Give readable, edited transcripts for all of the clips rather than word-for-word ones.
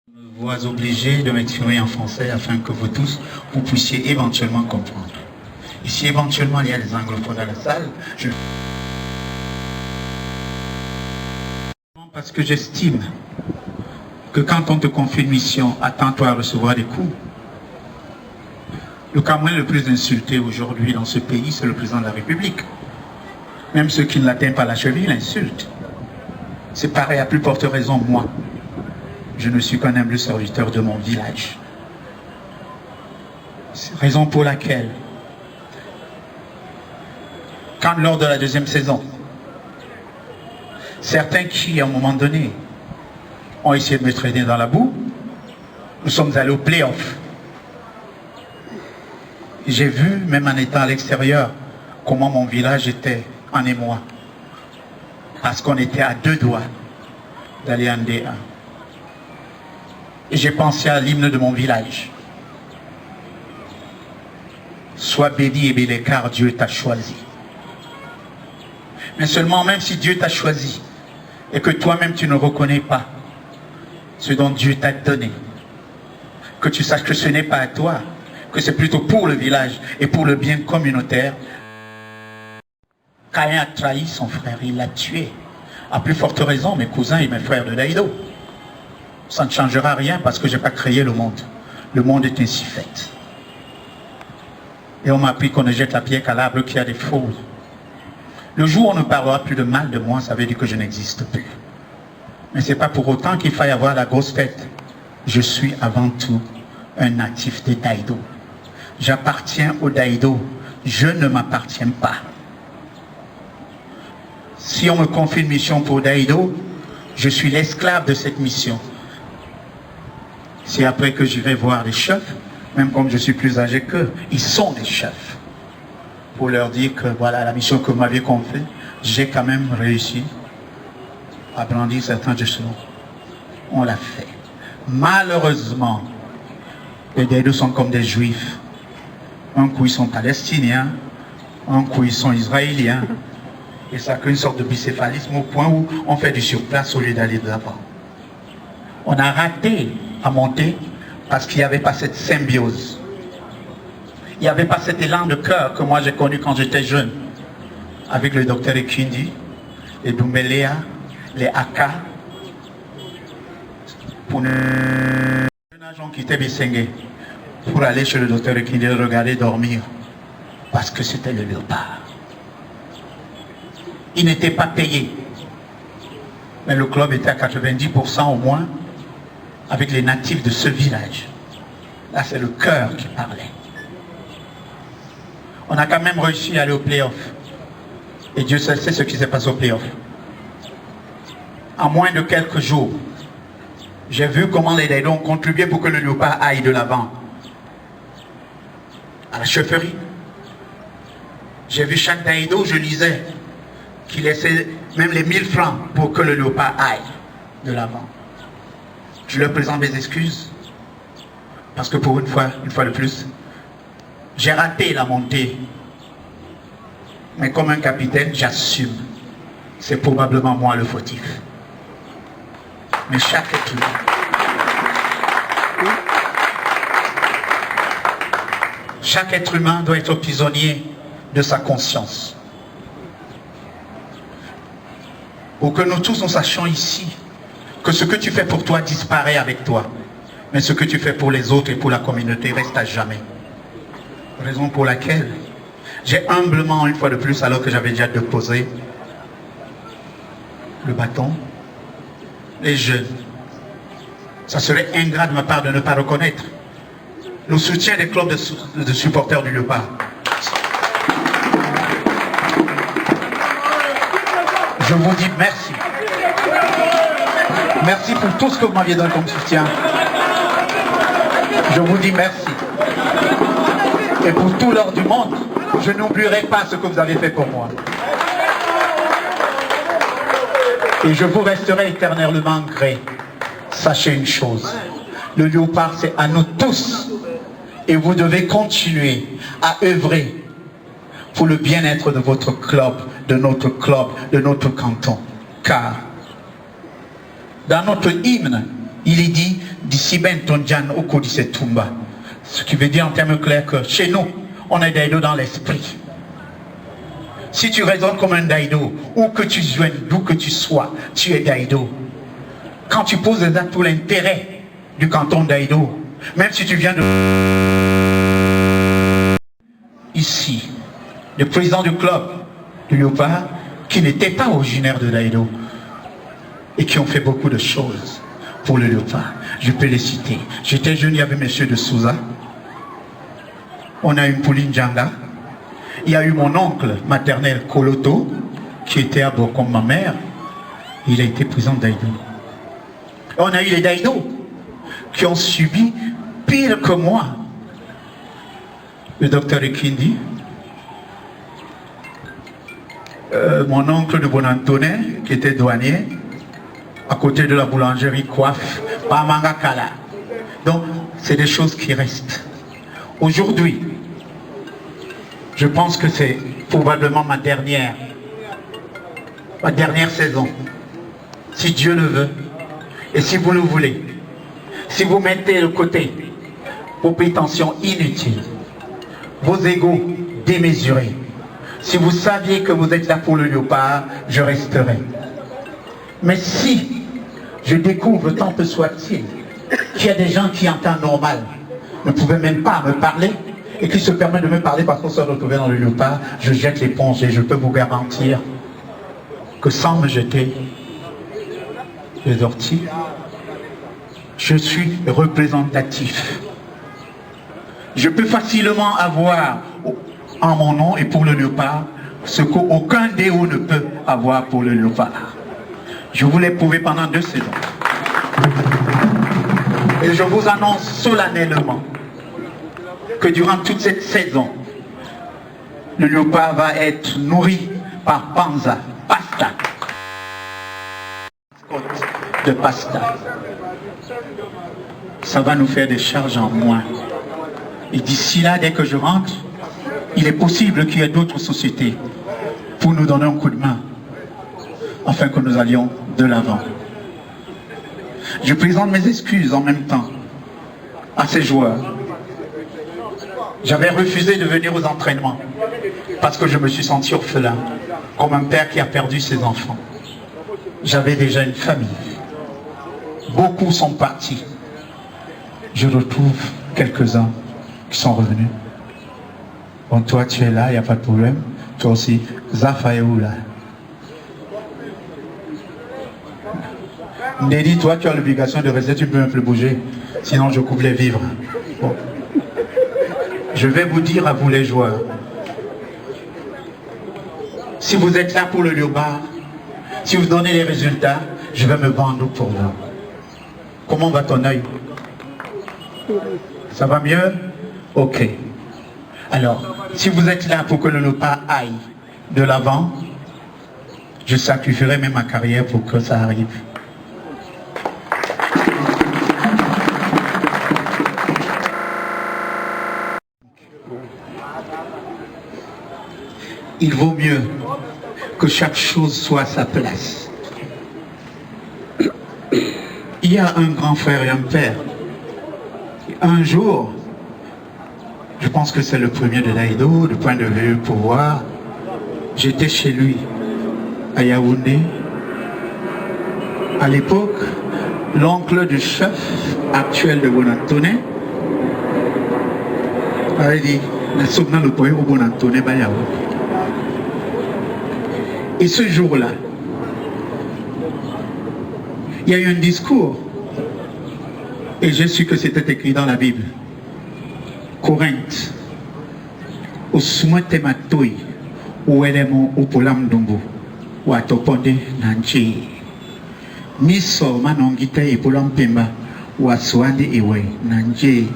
Je me vois obligé de m'exprimer en français afin que vous tous, vous puissiez éventuellement comprendre. Et si éventuellement il y a des anglophones dans la salle, parce que j'estime que quand on te confie une mission, attends-toi à recevoir des coups. Le Cameroun le plus insulté aujourd'hui dans ce pays, c'est le président de la République. Même ceux qui ne l'atteignent pas la cheville l'insultent. C'est pareil, à plus forte raison, moi. Je ne suis qu'un humble serviteur de mon village. C'est la raison pour laquelle, quand lors de la deuxième saison, certains qui, à un moment donné, ont essayé de me traîner dans la boue, nous sommes allés au play-off. J'ai vu, même en étant à l'extérieur, comment mon village était en émoi. Parce qu'on était à 2 doigts d'aller en D1. Et j'ai pensé à l'hymne de mon village. Sois béni et béni car Dieu t'a choisi. Mais seulement, même si Dieu t'a choisi, et que toi-même tu ne reconnais pas ce dont Dieu t'a donné, que tu saches que ce n'est pas à toi, que c'est plutôt pour le village et pour le bien communautaire. Caïn a trahi son frère, il l'a tué. À plus forte raison, mes cousins et mes frères de Daïdo. Ça ne changera rien parce que je n'ai pas créé le monde. Le monde est ainsi fait. Et on m'a appris qu'on ne jette la pierre qu'à l'arbre qui a des fauves. Le jour où on ne parlera plus de mal de moi, ça veut dire que je n'existe plus. Mais ce n'est pas pour autant qu'il faille avoir la grosse tête. Je suis avant tout un natif de Daïdo. J'appartiens au Daïdo. Je ne m'appartiens pas. Si on me confie une mission pour Daïdo, je suis l'esclave de cette mission. C'est après que j'irai voir les chefs, même comme je suis plus âgé qu'eux, ils sont des chefs. Pour leur dire que voilà, la mission que vous m'aviez confiée, j'ai quand même réussi à brandir certains échelons. On l'a fait. Malheureusement, les Daïdos sont comme des juifs. Un coup ils sont palestiniens, un coup ils sont israéliens. Et ça crée une sorte de bicéphalisme au point où on fait du surplace au lieu d'aller de l'avant. On a raté à monter parce qu'il n'y avait pas cette symbiose. Il n'y avait pas cet élan de cœur que moi j'ai connu quand j'étais jeune. Avec le docteur Ekindi, les Doumbéléa, les Aka. Pour un agent qui était Bissengé, pour aller chez le docteur Ekindi et regarder dormir. Parce que c'était le léopard. Il n'était pas payé. Mais le club était à 90% au moins avec les natifs de ce village. Là, c'est le cœur qui parlait. On a quand même réussi à aller au play-off. Et Dieu seul sait ce qui s'est passé au play-off. En moins de quelques jours, j'ai vu comment les Daïdos ont contribué pour que le léopard aille de l'avant. À la chefferie. J'ai vu chaque Daïdo, je lisais, qui laissait même les 1000 francs pour que le léopard aille de l'avant. Je leur présente mes excuses, parce que pour une fois de plus, j'ai raté la montée. Mais comme un capitaine, j'assume. C'est probablement moi le fautif. Mais chaque être humain, doit être prisonnier de sa conscience. Pour que nous tous nous sachions ici que ce que tu fais pour toi disparaît avec toi, mais ce que tu fais pour les autres et pour la communauté reste à jamais. Raison pour laquelle j'ai humblement, une fois de plus, alors que j'avais déjà déposé le bâton, les jeunes, ça serait ingrat de ma part de ne pas reconnaître le soutien des clubs de supporters du Léopard. Je vous dis merci. Merci pour tout ce que vous m'aviez donné comme soutien. Je vous dis merci. Et pour tout l'or du monde, je n'oublierai pas ce que vous avez fait pour moi. Et je vous resterai éternellement gré. Sachez une chose, le Léopard c'est à nous tous. Et vous devez continuer à œuvrer pour le bien-être de votre club, de notre canton. Car dans notre hymne, Il est dit, d'ici ben tonjan au kodise tumba. Ce qui veut dire en termes clairs que chez nous, on est Daido dans l'esprit. Si tu raisonnes comme un Daido, où que tu sois, d'où que tu sois, tu es Daido. Quand tu poses des actes pour l'intérêt du canton Daido, même si tu viens de ici, le président du club du Léopard, qui n'était pas originaire de Daido, et qui ont fait beaucoup de choses pour le Léopard. Je peux les citer. J'étais jeune, il y avait M. de Souza. On a eu Pauline Djanga. Il y a eu mon oncle maternel Koloto, qui était à bord comme ma mère. Il a été président Daido. On a eu les Daido qui ont subi pire que moi. Le docteur Ekindi, mon oncle de Bonantoné, qui était douanier, à côté de la boulangerie Coiffe, Pamanga Kala. Donc, c'est des choses qui restent. Aujourd'hui, je pense que c'est probablement ma dernière saison. Si Dieu le veut, et si vous le voulez, si vous mettez de côté vos prétentions inutiles, vos égos démesurés, si vous saviez que vous êtes là pour le Léopard, je resterai. Mais si je découvre, tant que soit-il, qu'il y a des gens qui en temps normal ne pouvaient même pas me parler et qui se permettent de me parler parce qu'on se retrouvait dans le Léopard, je jette l'éponge et je peux vous garantir que sans me jeter les orties, je suis représentatif. Je peux facilement avoir en mon nom et pour le Léopard ce qu'aucun déo ne peut avoir pour le Léopard. Je vous l'ai prouvé pendant 2 saisons. Et je vous annonce solennellement que durant toute cette saison, le Léopard va être nourri par Panza, pasta. De pasta. Ça va nous faire des charges en moins. Et d'ici là, dès que je rentre, il est possible qu'il y ait d'autres sociétés pour nous donner un coup de main, afin que nous allions de l'avant. Je présente mes excuses en même temps à ces joueurs. J'avais refusé de venir aux entraînements parce que je me suis senti orphelin, comme un père qui a perdu ses enfants. J'avais déjà une famille. Beaucoup sont partis. Je retrouve quelques-uns qui sont revenus. Bon, toi, tu es là, il n'y a pas de problème. Toi aussi, Zafa est où là? Ndedi, toi, tu as l'obligation de rester, tu ne peux même plus bouger. Sinon, je coupe les vivres. Bon. Je vais vous dire à vous les joueurs, si vous êtes là pour le Léopard, si vous donnez les résultats, je vais me vendre pour vous. Comment va ton œil? Ça va mieux? Ok. Alors, si vous êtes là pour que le Léopard aille de l'avant, je sacrifierai même ma carrière pour que ça arrive. Il vaut mieux que chaque chose soit à sa place. Il y a un grand frère et un père. Un jour, je pense que c'est le premier de Daido, du point de vue pouvoir, j'étais chez lui, à Yaoundé. À l'époque, l'oncle du chef actuel de Bonantoné avait dit, et ce jour-là, il y a eu un discours, et j'ai su que c'était écrit dans la Bible. Corinthe, au soumote matoi, ou elemo ou polam dumbu, ou atoponde nanchi. Miso manongite et polam pemba, ou aswande ewe nanchi.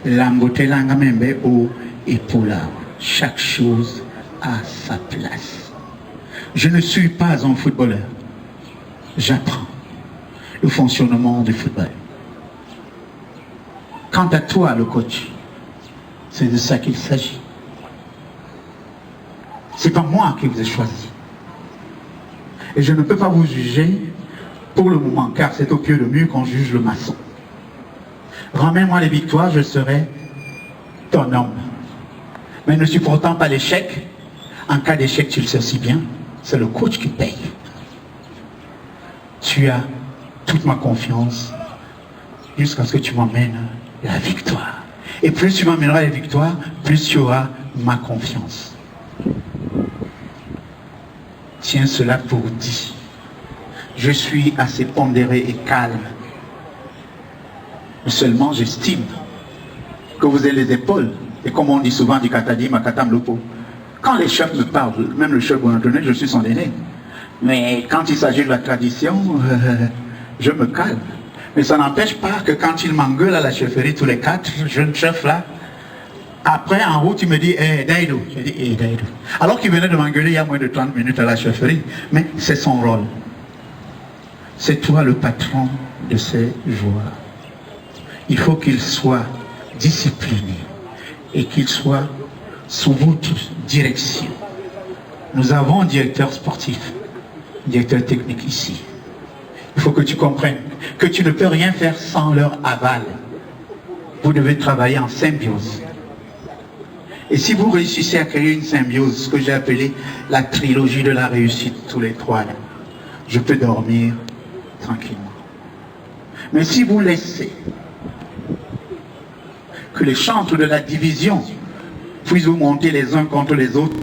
Lambote langa membe ou epola. Chaque chose à sa place. Je ne suis pas un footballeur. J'apprends le fonctionnement du football. Quant à toi, le coach, c'est de ça qu'il s'agit. C'est pas moi qui vous ai choisi. Et je ne peux pas vous juger pour le moment, car c'est au pied de mur qu'on juge le maçon. Ramène-moi les victoires, je serai ton homme. Mais ne supportant pas l'échec, en cas d'échec, tu le sais si bien, c'est le coach qui paye. Tu as toute ma confiance jusqu'à ce que tu m'emmènes la victoire. Et plus tu m'emmèneras la victoire, plus tu auras ma confiance. Tiens cela pour dit. Je suis assez pondéré et calme. Seulement, j'estime que vous avez les épaules. Et comme on dit souvent du Katadi, Makatam Lopo. Quand les chefs me parlent, même le chef Bonantonnet, je suis son aîné. Mais quand il s'agit de la tradition, je me calme. Mais ça n'empêche pas que quand il m'engueule à la chefferie, tous les 4 jeunes chefs là, après en route il me dit, hé Daïdou. Je dis, hé Daïdou. Alors qu'il venait de m'engueuler il y a moins de 30 minutes à la chefferie. Mais c'est son rôle. C'est toi le patron de ces joueurs. Il faut qu'il soit discipliné et qu'il soit sous votre direction. Nous avons un directeur sportif, un directeur technique ici. Il faut que tu comprennes que tu ne peux rien faire sans leur aval. Vous devez travailler en symbiose. Et si vous réussissez à créer une symbiose, ce que j'ai appelé la trilogie de la réussite, tous les 3 là, je peux dormir tranquillement. Mais si vous laissez que les chantres de la division puissent vous monter les uns contre les autres,